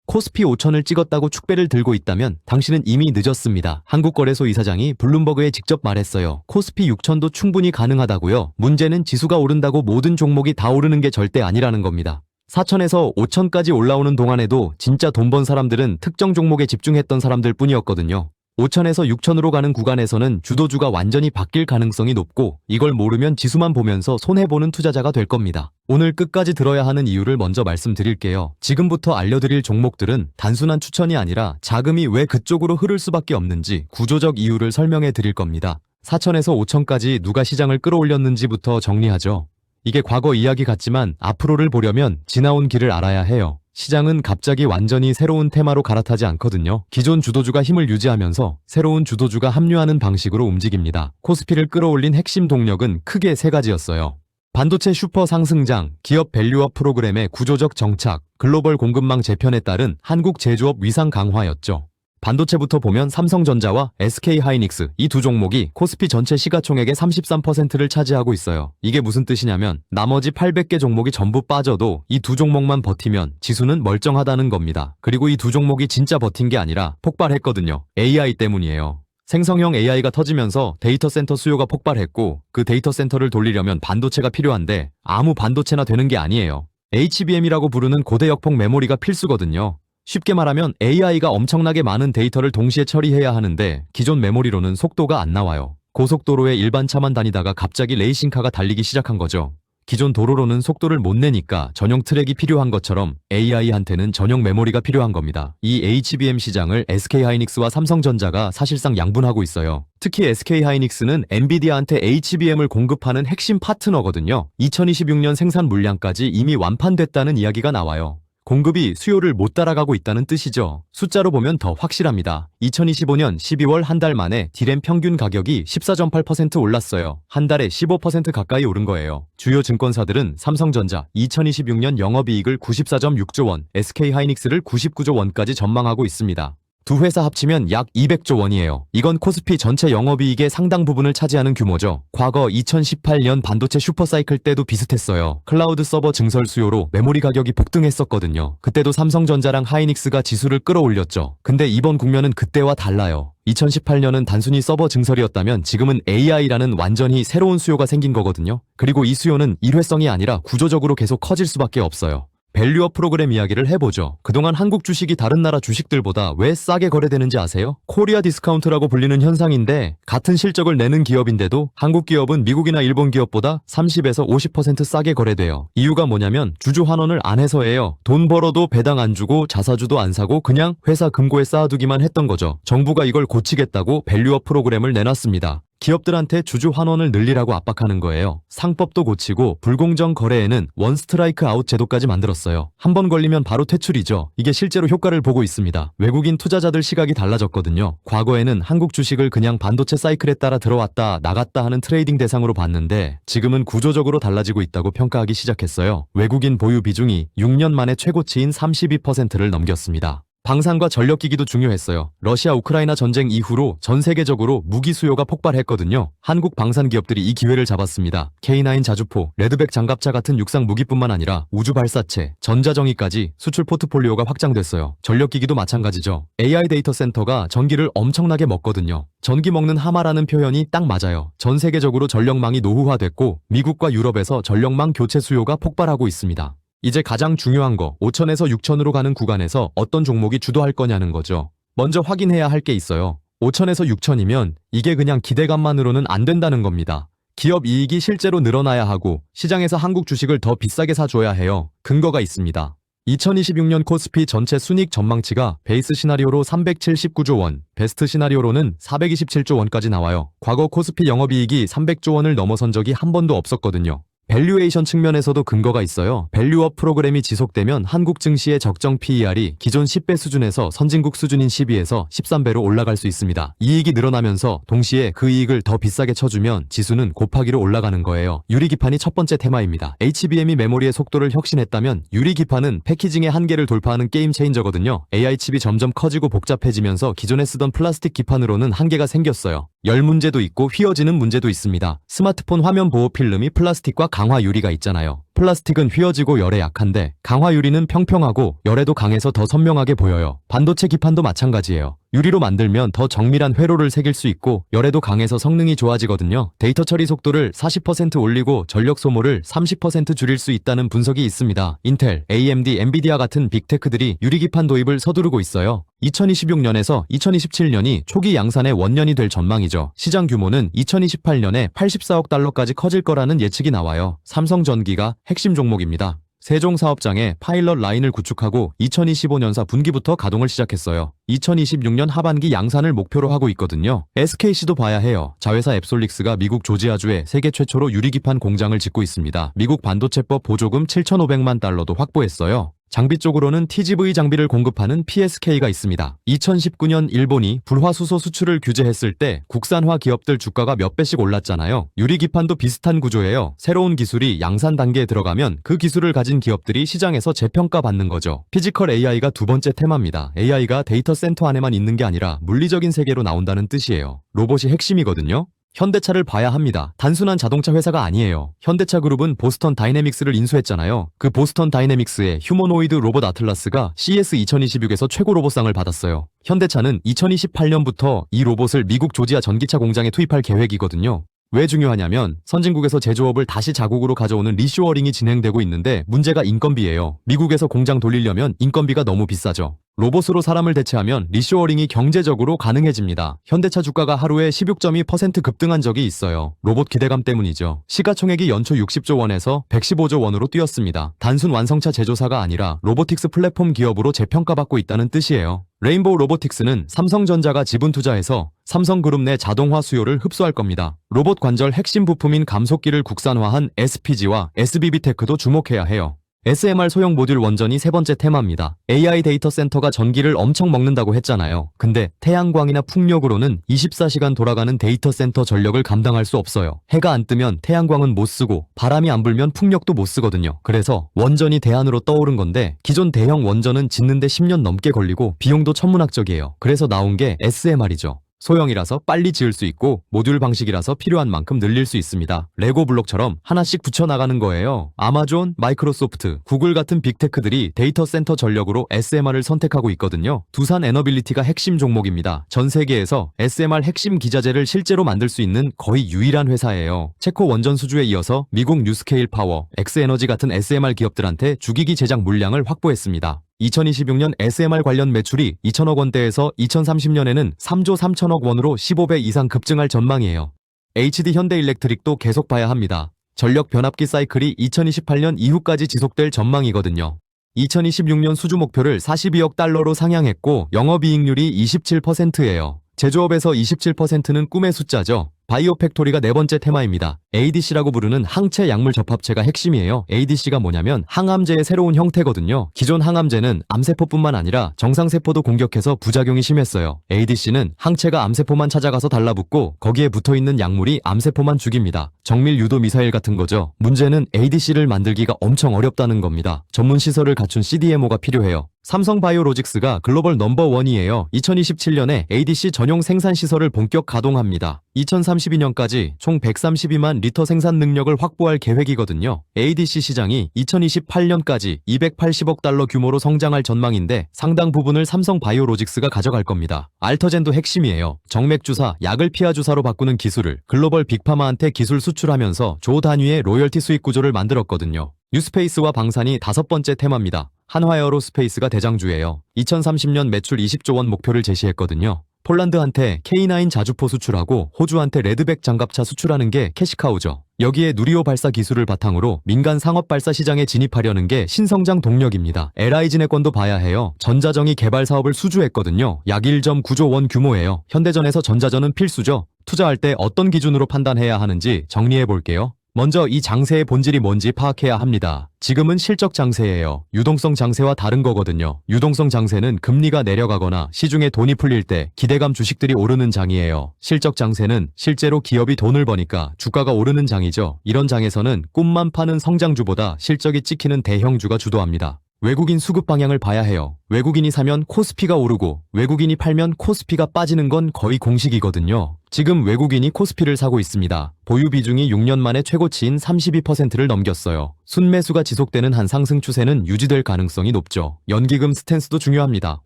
코스피 5천을 찍었다고 축배를 들고 있다면 당신은 이미 늦었습니다. 한국거래소 이사장이 블룸버그에 직접 말했어요. 코스피 6천도 충분히 가능하다고요. 문제는 지수가 오른다고 모든 종목이 다 오르는 게 절대 아니라는 겁니다. 4천에서 5천까지 올라오는 동안에도 진짜 돈 번 사람들은 특정 종목에 집중했던 사람들 뿐이었거든요. 5천에서 6천으로 가는 구간에서는 주도주가 완전히 바뀔 가능성이 높고 이걸 모르면 지수만 보면서 손해보는 투자자가 될 겁니다. 오늘 끝까지 들어야 하는 이유를 먼저 말씀드릴게요. 지금부터 알려드릴 종목들은 단순한 추천이 아니라 자금이 왜 그쪽으로 흐를 수밖에 없는지 구조적 이유를 설명해 드릴 겁니다. 4천에서 5천까지 누가 시장을 끌어올렸는지부터 정리하죠. 이게 과거 이야기 같지만 앞으로를 보려면 지나온 길을 알아야 해요. 시장은 갑자기 완전히 새로운 테마로 갈아타지 않거든요. 기존 주도주가 힘을 유지하면서 새로운 주도주가 합류하는 방식으로 움직입니다. 코스피를 끌어올린 핵심 동력은 크게 세 가지였어요. 반도체 슈퍼 상승장, 기업 밸류업 프로그램의 구조적 정착, 글로벌 공급망 재편에 따른 한국 제조업 위상 강화였죠. 반도체부터 보면 삼성전자와 SK하이닉스 이 두 종목이 코스피 전체 시가총액의 33%를 차지하고 있어요. 이게 무슨 뜻이냐면 나머지 800개 종목이 전부 빠져도 이 두 종목만 버티면 지수는 멀쩡하다는 겁니다. 그리고 이 두 종목이 진짜 버틴 게 아니라 폭발했거든요. AI 때문이에요. 생성형 AI가 터지면서 데이터 센터 수요가 폭발했고 그 데이터 센터를 돌리려면 반도체가 필요한데 아무 반도체나 되는 게 아니에요. HBM이라고 부르는 고대 역폭 메모리가 필수거든요. 쉽게 말하면 AI가 엄청나게 많은 데이터를 동시에 처리해야 하는데 기존 메모리로는 속도가 안 나와요. 고속도로에 일반 차만 다니다가 갑자기 레이싱카가 달리기 시작한 거죠. 기존 도로로는 속도를 못 내니까 전용 트랙이 필요한 것처럼 AI한테는 전용 메모리가 필요한 겁니다. 이 HBM 시장을 SK하이닉스와 삼성전자가 사실상 양분하고 있어요. 특히 SK하이닉스는 엔비디아한테 HBM을 공급하는 핵심 파트너거든요. 2026년 생산 물량까지 이미 완판됐다는 이야기가 나와요. 공급이 수요를 못 따라가고 있다는 뜻이죠. 숫자로 보면 더 확실합니다. 2025년 12월 한 달 만에 디램 평균 가격이 14.8% 올랐어요. 한 달에 15% 가까이 오른 거예요. 주요 증권사들은 삼성전자 2026년 영업이익을 94.6조 원, SK하이닉스를 99조 원까지 전망하고 있습니다. 두 회사 합치면 약 200조 원이에요. 이건 코스피 전체 영업이익의 상당 부분을 차지하는 규모죠. 과거 2018년 반도체 슈퍼사이클 때도 비슷했어요. 클라우드 서버 증설 수요로 메모리 가격이 폭등했었거든요. 그때도 삼성전자랑 하이닉스가 지수를 끌어올렸죠. 근데 이번 국면은 그때와 달라요. 2018년은 단순히 서버 증설이었다면 지금은 AI라는 완전히 새로운 수요가 생긴 거거든요. 그리고 이 수요는 일회성이 아니라 구조적으로 계속 커질 수밖에 없어요. 밸류업 프로그램 이야기를 해보죠. 그동안 한국 주식이 다른 나라 주식들보다 왜 싸게 거래되는지 아세요? 코리아 디스카운트라고 불리는 현상인데 같은 실적을 내는 기업인데도 한국 기업은 미국이나 일본 기업보다 30에서 50% 싸게 거래돼요. 이유가 뭐냐면 주주 환원을 안 해서예요. 돈 벌어도 배당 안 주고 자사주도 안 사고 그냥 회사 금고에 쌓아두기만 했던 거죠. 정부가 이걸 고치겠다고 밸류업 프로그램을 내놨습니다. 기업들한테 주주 환원을 늘리라고 압박하는 거예요. 상법도 고치고 불공정 거래에는 원 스트라이크 아웃 제도까지 만들었어요. 한 번 걸리면 바로 퇴출이죠. 이게 실제로 효과를 보고 있습니다. 외국인 투자자들 시각이 달라졌거든요. 과거에는 한국 주식을 그냥 반도체 사이클에 따라 들어왔다 나갔다 하는 트레이딩 대상으로 봤는데 지금은 구조적으로 달라지고 있다고 평가하기 시작했어요. 외국인 보유 비중이 6년 만에 최고치인 32%를 넘겼습니다. 방산과 전력기기도 중요했어요. 러시아 우크라이나 전쟁 이후로 전 세계적으로 무기 수요가 폭발했거든요. 한국 방산 기업들이 이 기회를 잡았습니다. K9 자주포, 레드백 장갑차 같은 육상 무기뿐만 아니라 우주 발사체, 전자정의까지 수출 포트폴리오가 확장됐어요. 전력기기도 마찬가지죠. AI 데이터 센터가 전기를 엄청나게 먹거든요. 전기 먹는 하마라는 표현이 딱 맞아요. 전 세계적으로 전력망이 노후화됐고 미국과 유럽에서 전력망 교체 수요가 폭발하고 있습니다. 이제 가장 중요한 거 5천에서 6천으로 가는 구간에서 어떤 종목이 주도할 거냐는 거죠. 먼저 확인해야 할 게 있어요. 5천에서 6천이면 이게 그냥 기대감만으로는 안 된다는 겁니다. 기업 이익이 실제로 늘어나야 하고 시장에서 한국 주식을 더 비싸게 사줘야 해요. 근거가 있습니다. 2026년 코스피 전체 순이익 전망치가 베이스 시나리오로 379조 원, 베스트 시나리오로는 427조 원까지 나와요. 과거 코스피 영업이익이 300조 원을 넘어선 적이 한 번도 없었거든요. 밸류에이션 측면에서도 근거가 있어요. 밸류업 프로그램이 지속되면 한국 증시의 적정 PER이 기존 10배 수준에서 선진국 수준인 12에서 13배로 올라갈 수 있습니다. 이익이 늘어나면서 동시에 그 이익을 더 비싸게 쳐주면 지수는 곱하기로 올라가는 거예요. 유리기판이 첫 번째 테마입니다. HBM이 메모리의 속도를 혁신했다면 유리기판은 패키징의 한계를 돌파하는 게임 체인저거든요. AI 칩이 점점 커지고 복잡해지면서 기존에 쓰던 플라스틱 기판으로는 한계가 생겼어요. 열 문제도 있고 휘어지는 문제도 있습니다. 스마트폰 화면 보호 필름이 플라스틱과 강화 유리가 있잖아요. 플라스틱은 휘어지고 열에 약한데 강화 유리는 평평하고 열에도 강해서 더 선명하게 보여요. 반도체 기판도 마찬가지예요. 유리로 만들면 더 정밀한 회로를 새길 수 있고 열에도 강해서 성능이 좋아지거든요. 데이터 처리 속도를 40% 올리고 전력 소모를 30% 줄일 수 있다는 분석이 있습니다. 인텔, AMD, 엔비디아 같은 빅테크들이 유리기판 도입을 서두르고 있어요. 2026년에서 2027년이 초기 양산의 원년이 될 전망이죠. 시장 규모는 2028년에 84억 달러까지 커질 거라는 예측이 나와요. 삼성전기가 핵심 종목입니다. 세종 사업장에 파일럿 라인을 구축하고 2025년사 분기부터 가동을 시작했어요. 2026년 하반기 양산을 목표로 하고 있거든요. SKC도 봐야 해요. 자회사 앱솔릭스가 미국 조지아주에 세계 최초로 유리기판 공장을 짓고 있습니다. 미국 반도체법 보조금 7,500만 달러도 확보했어요. 장비 쪽으로는 TGV 장비를 공급하는 PSK가 있습니다. 2019년 일본이 불화수소 수출을 규제했을 때 국산화 기업들 주가가 몇 배씩 올랐잖아요. 유리기판도 비슷한 구조예요. 새로운 기술이 양산 단계에 들어가면 그 기술을 가진 기업들이 시장에서 재평가받는 거죠. 피지컬 AI가 두 번째 테마입니다. AI가 데이터 센터 안에만 있는 게 아니라 물리적인 세계로 나온다는 뜻이에요. 로봇이 핵심이거든요. 현대차를 봐야 합니다. 단순한 자동차 회사가 아니에요. 현대차 그룹은 보스턴 다이내믹스를 인수했잖아요. 그 보스턴 다이내믹스의 휴머노이드 로봇 아틀라스가 CES 2026에서 최고 로봇상을 받았어요. 현대차는 2028년부터 이 로봇을 미국 조지아 전기차 공장에 투입할 계획이거든요. 왜 중요하냐면 선진국에서 제조업을 다시 자국으로 가져오는 리쇼어링이 진행되고 있는데 문제가 인건비예요. 미국에서 공장 돌리려면 인건비가 너무 비싸죠. 로봇으로 사람을 대체하면 리쇼어링이 경제적으로 가능해집니다. 현대차 주가가 하루에 16.2% 급등한 적이 있어요. 로봇 기대감 때문이죠. 시가총액이 연초 60조 원에서 115조 원으로 뛰었습니다. 단순 완성차 제조사가 아니라 로보틱스 플랫폼 기업으로 재평가받고 있다는 뜻이에요. 레인보우 로보틱스는 삼성전자가 지분 투자해서 삼성그룹 내 자동화 수요를 흡수할 겁니다. 로봇 관절 핵심 부품인 감속기를 국산화한 SPG와 SBB테크도 주목해야 해요. SMR 소형 모듈 원전이 세 번째 테마입니다. AI 데이터 센터가 전기를 엄청 먹는다고 했잖아요. 근데 태양광이나 풍력으로는 24시간 돌아가는 데이터 센터 전력을 감당할 수 없어요. 해가 안 뜨면 태양광은 못 쓰고 바람이 안 불면 풍력도 못 쓰거든요. 그래서 원전이 대안으로 떠오른 건데 기존 대형 원전은 짓는데 10년 넘게 걸리고 비용도 천문학적이에요. 그래서 나온 게 SMR이죠. 소형이라서 빨리 지을 수 있고 모듈 방식이라서 필요한 만큼 늘릴 수 있습니다. 레고 블록처럼 하나씩 붙여나가는 거예요. 아마존, 마이크로소프트, 구글 같은 빅테크들이 데이터 센터 전력으로 SMR을 선택하고 있거든요. 두산 에너빌리티가 핵심 종목입니다. 전 세계에서 SMR 핵심 기자재를 실제로 만들 수 있는 거의 유일한 회사예요. 체코 원전 수주에 이어서 미국 뉴스케일 파워, 엑스에너지 같은 SMR 기업들한테 주기기 제작 물량을 확보했습니다. 2026년 SMR 관련 매출이 2천억 원대에서 2030년에는 3조 3천억 원으로 15배 이상 급증할 전망이에요. HD 현대일렉트릭도 계속 봐야 합니다. 전력 변압기 사이클이 2028년 이후까지 지속될 전망이거든요. 2026년 수주 목표를 42억 달러로 상향했고 영업이익률이 27%예요. 제조업에서 27%는 꿈의 숫자죠. 바이오 팩토리가 네 번째 테마입니다. ADC라고 부르는 항체 약물 접합체가 핵심이에요. ADC가 뭐냐면 항암제의 새로운 형태거든요. 기존 항암제는 암세포뿐만 아니라 정상세포도 공격해서 부작용이 심했어요. ADC는 항체가 암세포만 찾아가서 달라붙고 거기에 붙어있는 약물이 암세포만 죽입니다. 정밀 유도 미사일 같은 거죠. 문제는 ADC를 만들기가 엄청 어렵다는 겁니다. 전문 시설을 갖춘 CDMO가 필요해요. 삼성바이오로직스가 글로벌 넘버원이에요. 2027년에 ADC 전용 생산 시설을 본격 가동합니다. 2032년까지 총 132만 리터 생산 능력을 확보할 계획이거든요. ADC 시장이 2028년까지 280억 달러 규모로 성장할 전망인데 상당 부분을 삼성바이오로직스가 가져갈 겁니다. 알터젠도 핵심이에요. 정맥주사, 약을 피하주사로 바꾸는 기술을 글로벌 빅파마한테 기술 수출하면서 조 단위의 로열티 수익 구조를 만들었거든요. 뉴스페이스와 방산이 다섯 번째 테마입니다. 한화에어로스페이스가 대장주예요. 2030년 매출 20조 원 목표를 제시했거든요. 폴란드한테 K9 자주포 수출하고 호주한테 레드백 장갑차 수출하는 게 캐시카우죠. 여기에 누리호 발사 기술을 바탕으로 민간 상업 발사 시장에 진입하려는 게 신성장 동력입니다. LI진에권도 봐야 해요. 전자정이 개발 사업을 수주했거든요. 약 1.9조 원 규모예요. 현대전에서 전자전은 필수죠. 투자할 때 어떤 기준으로 판단해야 하는지 정리해 볼게요. 먼저 이 장세의 본질이 뭔지 파악해야 합니다. 지금은 실적 장세예요. 유동성 장세와 다른 거거든요. 유동성 장세는 금리가 내려가거나 시중에 돈이 풀릴 때 기대감 주식들이 오르는 장이에요. 실적 장세는 실제로 기업이 돈을 버니까 주가가 오르는 장이죠. 이런 장에서는 꿈만 파는 성장주보다 실적이 찍히는 대형주가 주도합니다. 외국인 수급 방향을 봐야 해요. 외국인이 사면 코스피가 오르고 외국인이 팔면 코스피가 빠지는 건 거의 공식이거든요. 지금 외국인이 코스피를 사고 있습니다. 보유 비중이 6년 만에 최고치인 32%를 넘겼어요. 순매수가 지속되는 한 상승 추세는 유지될 가능성이 높죠. 연기금 스탠스도 중요합니다.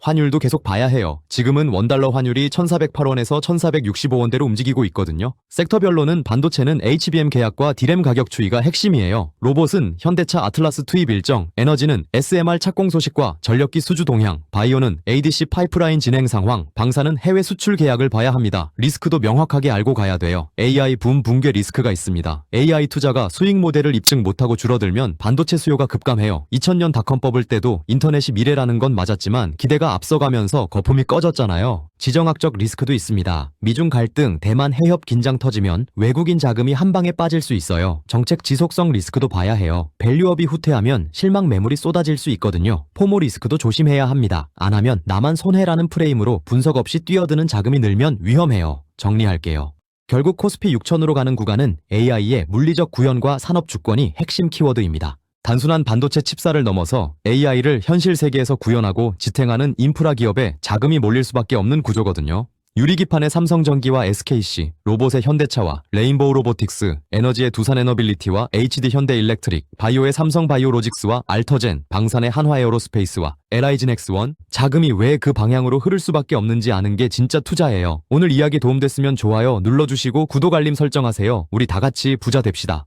환율도 계속 봐야 해요. 지금은 원달러 환율이 1408원에서 1465원대로 움직이고 있거든요. 섹터별로는 반도체는 HBM 계약과 D램 가격 추이가 핵심이에요. 로봇은 현대차 아틀라스 투입 일정, 에너지는 SMR 착공 소식과 전력기 수주 동향, 바이오는 ADC 파이프라인 진행 상황, 방사는 해외 수출 계약을 봐야 합니다. 리스크도 명확하게 알고 가야 돼요. AI 붐 붕괴 리스크가 있습니다. AI 투자가 수익 모델을 입증 못하고 줄어들면 반도체 수요가 급감해요. 2000년 닷컴 버블 때도 인터넷이 미래라는 건 맞았지만 기대가 앞서가면서 거품이 꺼졌잖아요. 지정학적 리스크도 있습니다. 미중 갈등, 대만 해협 긴장 터지면 외국인 자금이 한 방에 빠질 수 있어요. 정책 지속성 리스크도 봐야 해요. 밸류업이 후퇴하면 실망 매물이 쏟아질 수 있거든요. 포모 리스크도 조심해야 합니다. 안 하면 나만 손해라는 프레임으로 분석 없이 뛰어드는 자금이 늘면 위험해요. 정리할게요. 결국 코스피 6000으로 가는 구간은 AI의 물리적 구현과 산업 주권이 핵심 키워드입니다. 단순한 반도체 칩사를 넘어서 AI를 현실 세계에서 구현하고 지탱하는 인프라 기업에 자금이 몰릴 수밖에 없는 구조거든요. 유리기판의 삼성전기와 SKC, 로봇의 현대차와 레인보우 로보틱스, 에너지의 두산에너빌리티와 HD 현대일렉트릭, 바이오의 삼성바이오로직스와 알터젠, 방산의 한화에어로스페이스와 LI진엑스원, 자금이 왜 그 방향으로 흐를 수밖에 없는지 아는 게 진짜 투자예요. 오늘 이야기 도움됐으면 좋아요 눌러주시고 구독 알림 설정하세요. 우리 다 같이 부자 됩시다.